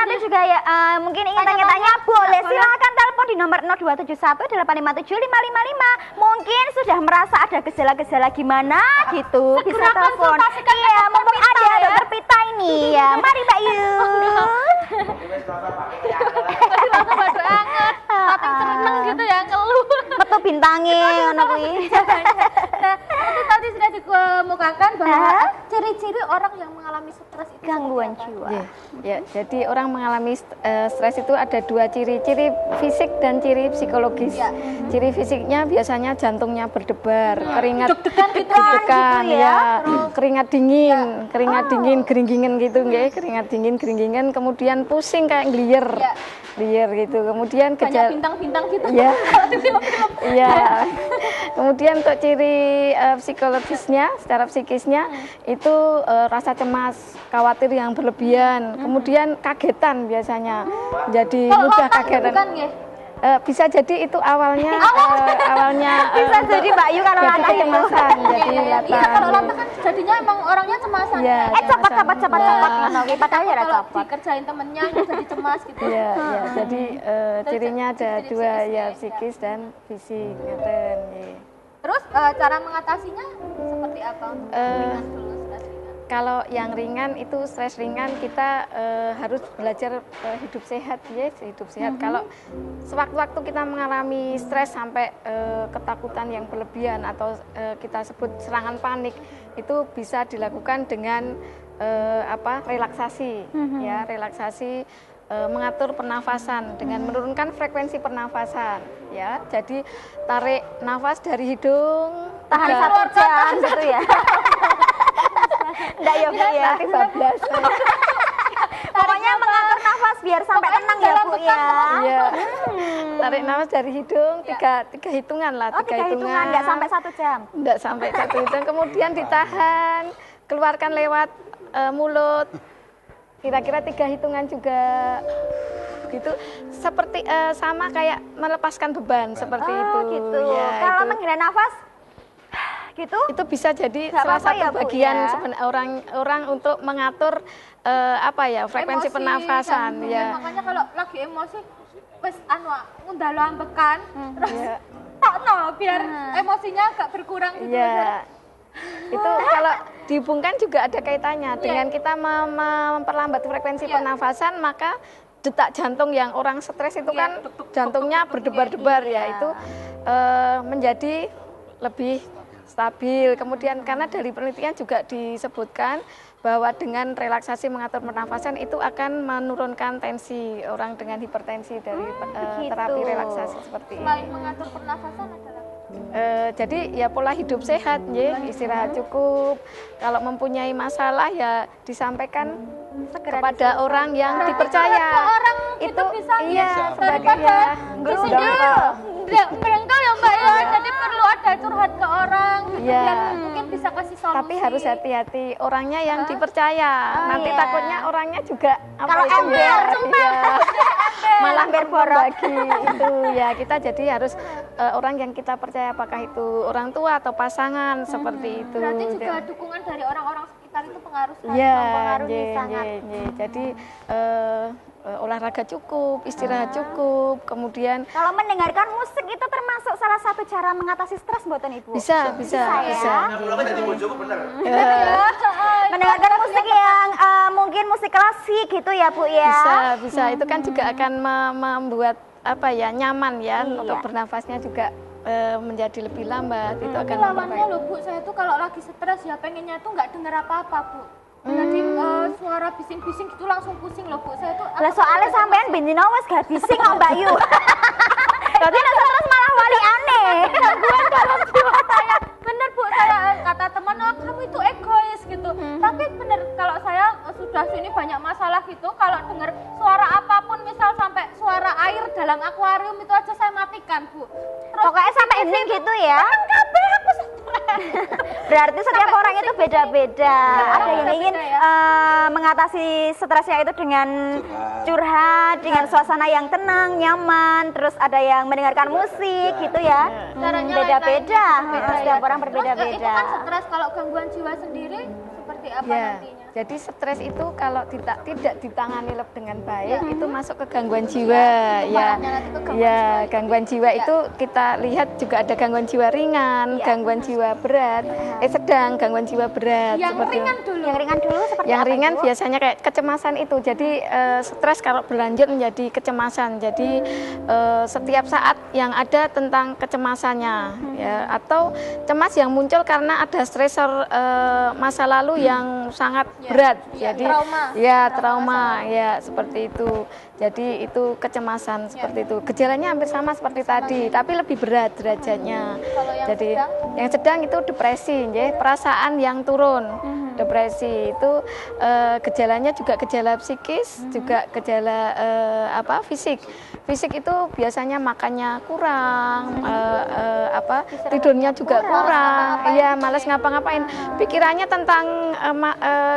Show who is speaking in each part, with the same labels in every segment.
Speaker 1: nanti juga ya mungkin ingin tanya-tanya boleh silakan telepon di nomor 0271 851 5555. Mungkin sudah merasa ada gejala-gejala gimana gitu bisa telepon. Iya, mumpung ada dokter Pita ini ya. Mari Mbak Yu.
Speaker 2: banget. Tapi seneng gitu ya keluh.
Speaker 1: Metu bintange ngono kuwi.
Speaker 2: Nah, tadi sudah dikemukakan bahwa ciri-ciri orang yang mengalami stres itu
Speaker 1: Gangguan jiwa.
Speaker 3: Ya, jadi orang mengalami stres itu ada dua ciri fisik dan ciri psikologis. Ciri fisiknya biasanya jantungnya berdebar, keringat deg-degan ya, keringat dingin, geringingan gitu nggih, keringat dingin, geringingan, kemudian pusing kayak gliyer gitu. Kemudian
Speaker 2: banyak bintang-bintang gitu.
Speaker 3: Ya. Iya. Kemudian untuk ciri psikologisnya, secara psikisnya itu rasa cemas, khawatir yang berlebihan, kemudian kagetan biasanya. Jadi mudah kagetan. Bisa jadi itu awalnya
Speaker 1: Bisa jadi Mbak Yu kalau latah
Speaker 3: kecemasan. Jadi
Speaker 2: iya, kalau latah kan jadinya emang orangnya cemasan.
Speaker 1: cepat ngono kuwi padahal ya
Speaker 2: kalau
Speaker 1: cepat.
Speaker 2: dikerjain temennya jadi cemas gitu.
Speaker 3: Iya. Jadi cirinya ada dua ya, psikis dan fisik. Ngeten nggih.
Speaker 2: Terus cara mengatasinya seperti apa? Ringan dulu, stres ringan.
Speaker 3: Kalau yang ringan itu stres ringan kita harus belajar hidup sehat ya, hidup sehat. Kalau sewaktu-waktu kita mengalami stres sampai ketakutan yang berlebihan atau kita sebut serangan panik, itu bisa dilakukan dengan relaksasi ya, relaksasi mengatur pernafasan dengan menurunkan frekuensi pernafasan ya. Jadi tarik nafas dari hidung,
Speaker 1: Tahan 1 jam gitu ya. Enggak ya Bu ya.
Speaker 3: 15.
Speaker 1: Pokoknya mengatur nafas biar sampai tenang ya Bu ya.
Speaker 3: Iya. Tarik nafas dari hidung tiga hitungan lah,
Speaker 1: tiga hitungan enggak sampai 1 jam.
Speaker 3: Enggak sampai 1 hitungan, kemudian ditahan, keluarkan lewat mulut. Kira-kira 3 hitungan juga gitu, seperti sama kayak melepaskan beban seperti itu.
Speaker 1: Gitu.
Speaker 3: Ya,
Speaker 1: kalau
Speaker 3: itu.
Speaker 1: menghela nafas gitu
Speaker 3: Itu bisa jadi
Speaker 1: Gak
Speaker 3: salah
Speaker 1: apa-apa
Speaker 3: satu
Speaker 1: ya, Bu,
Speaker 3: bagian
Speaker 1: ya?
Speaker 3: sebenarnya orang untuk mengatur frekuensi
Speaker 2: Emosi,
Speaker 3: pernafasan ya.
Speaker 2: Makanya kalau lagi emosi wis ngundalo ambekan terus
Speaker 3: Iya.
Speaker 2: tokno biar emosinya agak berkurang gitu.
Speaker 3: Iya. Itu kalau dihubungkan juga ada kaitannya dengan kita memperlambat frekuensi pernafasan, maka detak jantung yang orang stres itu kan jantungnya berdebar-debar ya, itu menjadi lebih stabil. Kemudian karena dari penelitian juga disebutkan bahwa dengan relaksasi mengatur pernafasan itu akan menurunkan tensi orang dengan hipertensi dari terapi relaksasi seperti ini.
Speaker 2: Selain mengatur pernafasan adalah
Speaker 3: Jadi ya pola hidup sehat, istirahat cukup. Kalau mempunyai masalah ya disampaikan kepada orang yang dipercaya.
Speaker 2: orang itu bisa
Speaker 3: sebagai
Speaker 2: berengkau ya Mbak ya. Jadi perlu ada curhat ke orang gitu biar mungkin bisa kasih solusi.
Speaker 3: Tapi harus hati-hati orangnya yang dipercaya. Nanti takutnya orangnya juga
Speaker 1: Kalau ember,
Speaker 3: malah berbagi itu ya. Kita jadi harus orang yang kita percaya, apakah itu orang tua atau pasangan seperti itu.
Speaker 2: Berarti juga dukungan dari orang-orang sekitar itu pengaruh sekali,
Speaker 3: Ya,
Speaker 2: mempengaruhi sangat.
Speaker 3: jadi olahraga cukup, istirahat cukup, kemudian
Speaker 1: kalau mendengarkan musik itu termasuk salah satu cara mengatasi stres mboten Ibu?
Speaker 3: bisa.
Speaker 1: Mendengarkan musik yang mungkin musik klasik gitu ya Bu ya.
Speaker 3: Bisa. Itu kan juga akan membuat nyaman ya, untuk bernafasnya juga menjadi lebih lambat. Itu akan
Speaker 2: Lawannya loh Bu, saya tuh kalau lagi stres ya pengennya tuh nggak denger apa-apa Bu. Jadi suara bising-bising gitu langsung pusing loh Bu. Saya tuh
Speaker 1: Lah soalnya sampean bendino wis gak bising kok Mbak Yu. Berarti nek stres malah wali aneh.
Speaker 2: gangguan dalam jiwa saya. Bener Bu, saya kata teman, kamu itu egois gitu. Tapi bener kalau saya sudah sini banyak masalah gitu, kalau denger suara apapun, misal sampai suara air dalam akuarium itu aja saya matikan Bu. Terus
Speaker 1: Pokoknya sampai hening gitu ya.
Speaker 2: kabeh aku stres.
Speaker 1: Berarti setiap orang itu beda-beda. Ada yang ingin mengatasi stresnya itu dengan curhat, dengan suasana yang tenang, nyaman. Terus ada yang mendengarkan musik gitu ya.
Speaker 2: Caranya
Speaker 1: Beda-beda.
Speaker 2: lain-lain,
Speaker 1: Setiap orang
Speaker 2: Terus itu
Speaker 1: berbeda-beda.
Speaker 2: kan stres. Kalau gangguan jiwa sendiri seperti apa
Speaker 3: Ya,
Speaker 2: nantinya?
Speaker 3: jadi stres itu kalau tidak ditangani dengan baik itu masuk ke gangguan jiwa. Ya,
Speaker 2: nanti ke gangguan
Speaker 3: ya gangguan jiwa itu kita lihat juga ada gangguan jiwa ringan, gangguan jiwa berat, sedang, gangguan jiwa berat.
Speaker 2: Yang
Speaker 3: seperti
Speaker 2: ringan dulu.
Speaker 1: Yang ringan dulu seperti
Speaker 3: yang
Speaker 1: apa,
Speaker 3: ringan
Speaker 1: Ibu?
Speaker 3: biasanya kayak kecemasan itu. Jadi stres kalau berlanjut menjadi kecemasan. Jadi setiap saat yang ada tentang kecemasannya, ya, atau cemas yang muncul karena ada stresor masa lalu yang sangat berat.
Speaker 2: Ya,
Speaker 3: Jadi
Speaker 2: trauma.
Speaker 3: ya trauma, ya seperti itu. Jadi itu kecemasan seperti itu. Gejalanya hampir sama seperti tadi, tapi lebih berat derajatnya.
Speaker 2: Kalau yang
Speaker 3: Jadi
Speaker 2: sedang?
Speaker 3: yang sedang itu depresi, ya, perasaan yang turun. Depresi itu gejalanya juga gejala psikis, juga gejala fisik. Fisik itu biasanya makannya kurang, tidurnya juga kurang, ya malas ngapa-ngapain. Pikirannya tentang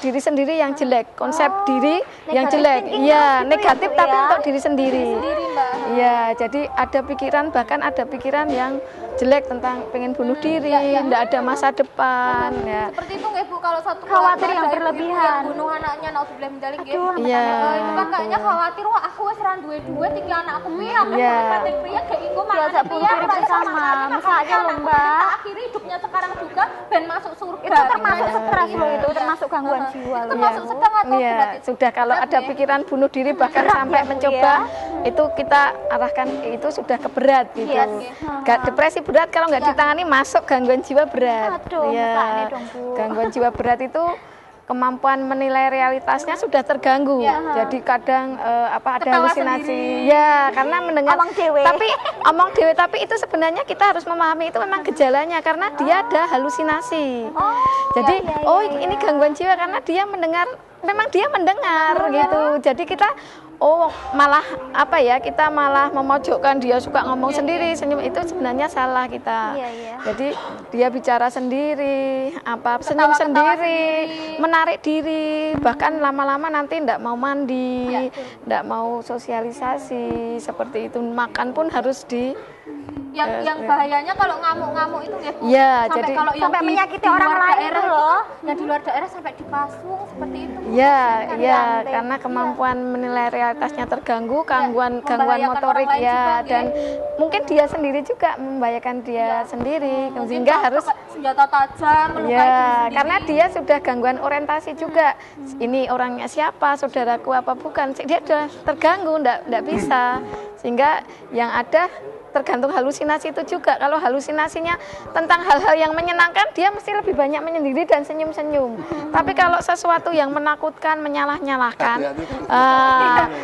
Speaker 3: diri sendiri yang jelek, konsep diri yang jelek, ya negatif tapi untuk diri sendiri. Ya, jadi ada pikiran, bahkan ada pikiran yang jelek tentang pengen bunuh diri, tidak ada masa depan, ya.
Speaker 2: Seperti itu nggak Bu, kalau satu
Speaker 1: Khawatir
Speaker 2: keluarga
Speaker 1: yang
Speaker 2: ada
Speaker 1: berlebihan.
Speaker 2: ibu yang bunuh anaknya, naudzubillah min dzalik,
Speaker 1: Aduh,
Speaker 3: Iya.
Speaker 2: itu kan kayaknya khawatir, wah aku wis ra duwe tinggi anakku piye, aku
Speaker 3: Iya.
Speaker 2: pating piye kayak iku
Speaker 1: Diajak bunuh diri bersama, misalnya loh, Mbak.
Speaker 2: akhirnya hidupnya sekarang juga ben masuk surga.
Speaker 1: Itu termasuk stres loh, itu termasuk gangguan jiwa loh.
Speaker 2: Termasuk sedang atau
Speaker 3: Iya,
Speaker 2: berat itu?
Speaker 3: sudah kalau ada pikiran bunuh diri bahkan sampai mencoba itu kita arahkan itu sudah ke berat gitu.
Speaker 1: Iya,
Speaker 3: Depresi berat kalau nggak ditangani masuk gangguan jiwa berat.
Speaker 1: Aduh, makanya dong, Bu.
Speaker 3: Gangguan jiwa berat itu kemampuan menilai realitasnya sudah terganggu. Jadi kadang ada
Speaker 2: Ketawa
Speaker 3: halusinasi.
Speaker 2: sendiri.
Speaker 3: Ya, karena mendengar
Speaker 1: Omong dewe.
Speaker 3: omong dewe tapi itu sebenarnya kita harus memahami itu memang gejalanya karena dia ada halusinasi. Jadi ini gangguan jiwa karena dia memang dia mendengar gitu. Jadi kita malah kita malah memojokkan dia suka ngomong sendiri, senyum, itu sebenarnya salah kita. Jadi dia bicara sendiri, senyum sendiri, menarik diri, bahkan lama-lama nanti tidak mau mandi, tidak mau sosialisasi, seperti itu. Makan pun harus
Speaker 2: yang bahayanya kalau ngamuk-ngamuk itu ya Bu.
Speaker 3: Ya,
Speaker 2: Sampai
Speaker 3: jadi
Speaker 2: kalau yang
Speaker 1: sampai
Speaker 2: di-
Speaker 1: menyakiti
Speaker 2: di luar
Speaker 1: orang lain
Speaker 2: daerah
Speaker 1: itu loh.
Speaker 2: Yang di luar daerah sampai dipasung seperti itu.
Speaker 3: ya,
Speaker 1: Ranting.
Speaker 3: karena kemampuan menilai realitasnya terganggu, gangguan
Speaker 2: membahayakan
Speaker 3: motorik
Speaker 2: orang lain
Speaker 3: ya,
Speaker 2: juga,
Speaker 3: dan mungkin dia sendiri juga membahayakan dia sendiri, sehingga harus
Speaker 2: senjata tajam melukai diri
Speaker 3: ya,
Speaker 2: sendiri.
Speaker 3: karena dia sudah gangguan orientasi juga. Ini orangnya siapa, saudaraku apa bukan? Dia sudah terganggu, enggak bisa. Sehingga yang ada tergantung halusinasi itu juga. Kalau halusinasinya tentang hal-hal yang menyenangkan, dia mesti lebih banyak menyendiri dan senyum-senyum. Tapi kalau sesuatu yang menakutkan, menyalah-nyalahkan,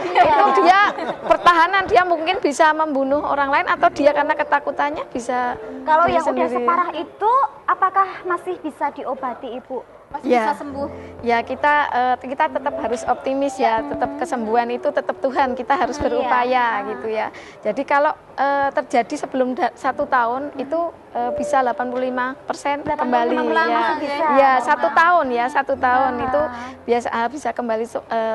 Speaker 3: itu dia pertahanan, dia mungkin bisa membunuh orang lain atau dia karena ketakutannya bisa.
Speaker 1: Kalau
Speaker 3: diri
Speaker 1: yang udah
Speaker 3: sendiri.
Speaker 1: separah itu, apakah masih bisa diobati, Ibu?
Speaker 2: masih
Speaker 3: Ya.
Speaker 2: bisa sembuh.
Speaker 3: Ya kita tetap harus optimis ya, tetap kesembuhan itu tetap Tuhan, kita harus berupaya gitu ya. Jadi kalau terjadi sebelum 1 tahun itu bisa 85% kembali ya. Ya 1 tahun ya, 1 tahun itu bisa kembali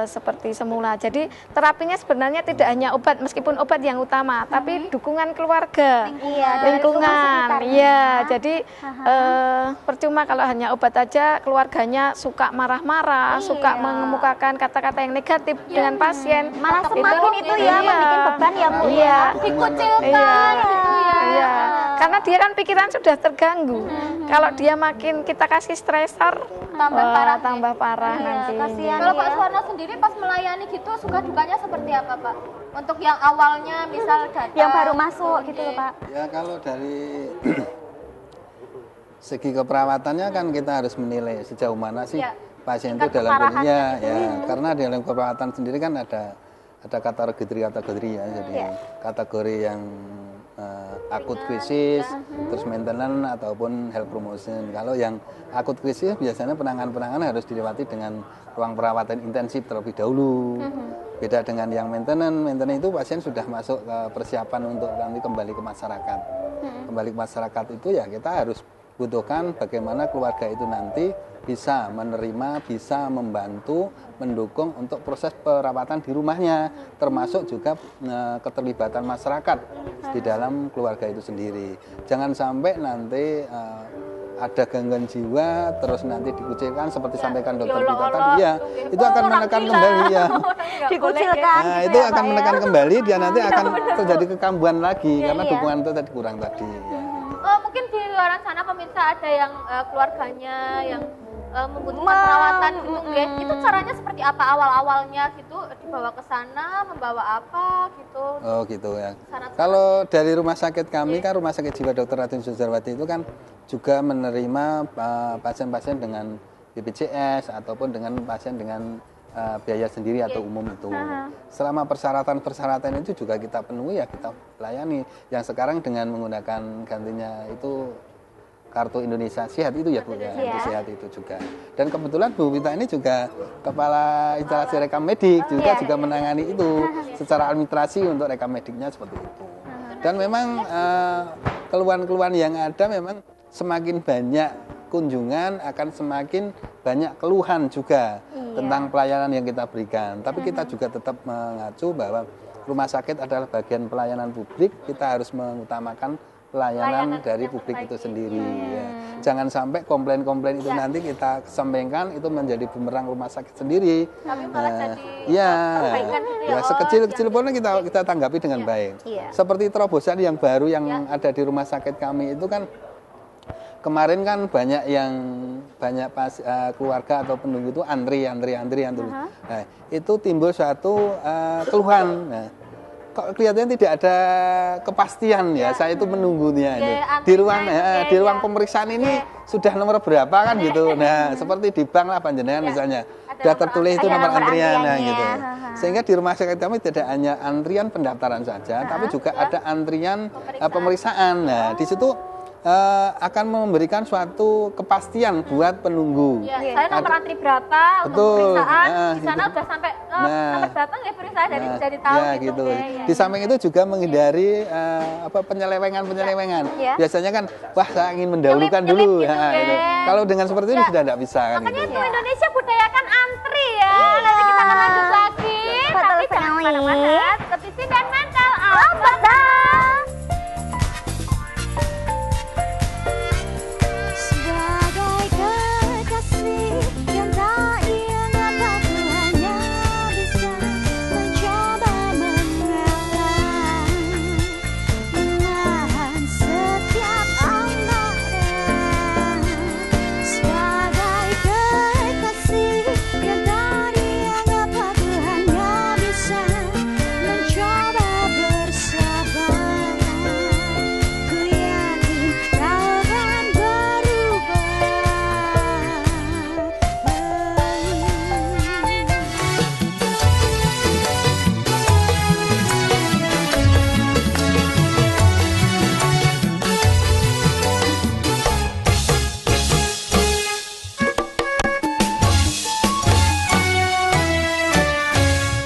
Speaker 3: seperti semula. Jadi terapinya sebenarnya tidak hanya obat, meskipun obat yang utama, tapi dukungan keluarga, lingkungan. Iya, jadi percuma kalau hanya obat aja, keluarganya suka marah-marah, suka mengemukakan kata-kata yang negatif dengan pasien.
Speaker 1: Malah semakin itu ya membuat beban ya Bu ya.
Speaker 2: Dikucilkan gitu ya.
Speaker 3: Iya, karena dia kan pikiran sudah terganggu. Kalau dia makin kita kasih stresor, tambah parah nanti.
Speaker 2: Kalau Pak Suwarno sendiri pas melayani gitu suka dukanya seperti apa Pak? Untuk yang awalnya misal datang
Speaker 1: Yang baru masuk gitu loh Pak.
Speaker 4: Ya kalau dari segi keperawatannya kan kita harus menilai sejauh mana sih pasien itu dalam kondisinya ya, karena dalam keperawatan sendiri kan ada kategori ya, jadi kategori yang akut krisis, terus maintenance ataupun health promotion. Kalau yang akut krisis biasanya penanganan harus dilewati dengan ruang perawatan intensif terlebih dahulu. Beda dengan yang maintenance itu pasien sudah masuk ke persiapan untuk nanti kembali ke masyarakat. Kembali ke masyarakat itu ya kita harus butuhkan bagaimana keluarga itu nanti bisa menerima, bisa membantu, mendukung untuk proses perawatan di rumahnya, termasuk juga keterlibatan masyarakat di dalam keluarga itu sendiri. Jangan sampai nanti ada gangguan jiwa, terus nanti dikucilkan seperti sampaikan dokter Vita tadi ya, itu akan menekan kembali ya.
Speaker 1: Dikucilkan
Speaker 4: Nah,
Speaker 1: gitu
Speaker 4: itu
Speaker 1: ya,
Speaker 4: akan
Speaker 1: Pak, ya.
Speaker 4: menekan kembali, dia nanti akan terjadi kekambuhan lagi karena dukungan itu tadi kurang tadi. Ya.
Speaker 2: Mungkin di luar sana pemirsa ada yang keluarganya yang membutuhkan perawatan gitu, itu caranya seperti apa awal-awalnya gitu, dibawa ke sana, membawa apa gitu?
Speaker 4: Oh gitu ya. Kalau dari rumah sakit kami kan Rumah Sakit Jiwa Dr. Ratun Sudarwati itu kan juga menerima pasien-pasien dengan BPJS ataupun dengan pasien dengan biaya sendiri atau umum itu. Selama persyaratan-persyaratan itu juga kita penuhi ya kita layani. Yang sekarang dengan menggunakan gantinya itu Kartu Indonesia Sehat itu ya Bu ya, sehat itu juga. Dan kebetulan Bu Wita ini juga kepala instalasi rekam medik juga menangani itu secara administrasi untuk rekam mediknya seperti itu. Dan memang keluhan-keluhan yang ada memang semakin banyak kunjungan akan semakin banyak keluhan juga tentang pelayanan yang kita berikan. Tapi kita juga tetap mengacu bahwa rumah sakit adalah bagian pelayanan publik, kita harus mengutamakan pelayanan dari publik itu sendiri. Ya. Jangan sampai komplain-komplain itu nanti kita sampaikan itu menjadi bumerang rumah sakit sendiri.
Speaker 2: Tapi malah jadi
Speaker 4: ya sekecil-kecil pun kita tanggapi dengan baik. Seperti terobosan yang baru yang ada di rumah sakit kami itu kan kemarin kan banyak keluarga atau penunggu itu antri. Nah, itu timbul suatu keluhan. Nah, kok kelihatannya tidak ada kepastian ya, saya itu menunggunya itu. Di ruang pemeriksaan ini sudah nomor berapa kan gitu. Nah, seperti di bank lah panjenengan misalnya. Sudah tertulis itu nomor antrian gitu. Sehingga di rumah sakit kami tidak hanya antrian pendaftaran saja, tapi juga ada antrian pemeriksaan. Nah, di situ akan memberikan suatu kepastian buat penunggu.
Speaker 2: Saya nomor antri berapa untuk pemeriksaan, di sana udah sampai nomor datang ya periksa jadi tahu gitu.
Speaker 4: Di samping itu juga menghindari penyelewengan. Biasanya kan wah saya ingin mendahulukan dulu.
Speaker 2: Gitu,
Speaker 4: kalau dengan seperti ini sudah tidak bisa kan.
Speaker 2: Makanya itu Indonesia budayakan antri ya. Nanti kita akan lanjut lagi.
Speaker 1: Betul
Speaker 2: Tapi jangan
Speaker 1: sekali.
Speaker 2: kemana-mana. Tetap di sini dan mental.